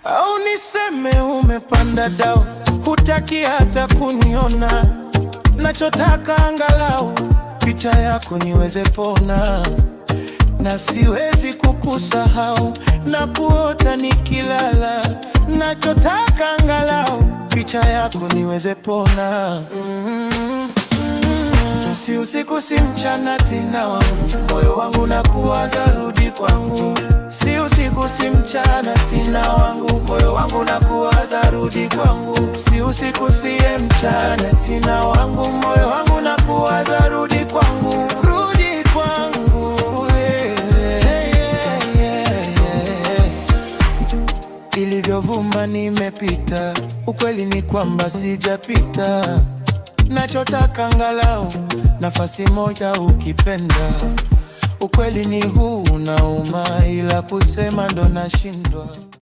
au niseme umepanda dau, hutaki hata kuniona. Nachotaka angalau picha yako niweze pona, na siwezi kukusahau na kuota nikilala. Nachotaka angalau picha yako niweze pona. Si usiku si mchana tena wangu, moyo wangu nakuwaza, rudi kwangu. Si usiku si mchana tena wangu, moyo wangu nakuwaza, rudi kwangu. Si usiku si mchana tena wangu, moyo wangu nakuwaza, rudi kwangu, rudi kwangu. Ilivyovuma nimepita, ukweli ni kwamba sijapita. Nachotaka angalau nafasi moja ukipenda. Ukweli ni huu unauma, ila kusema ndo nashindwa.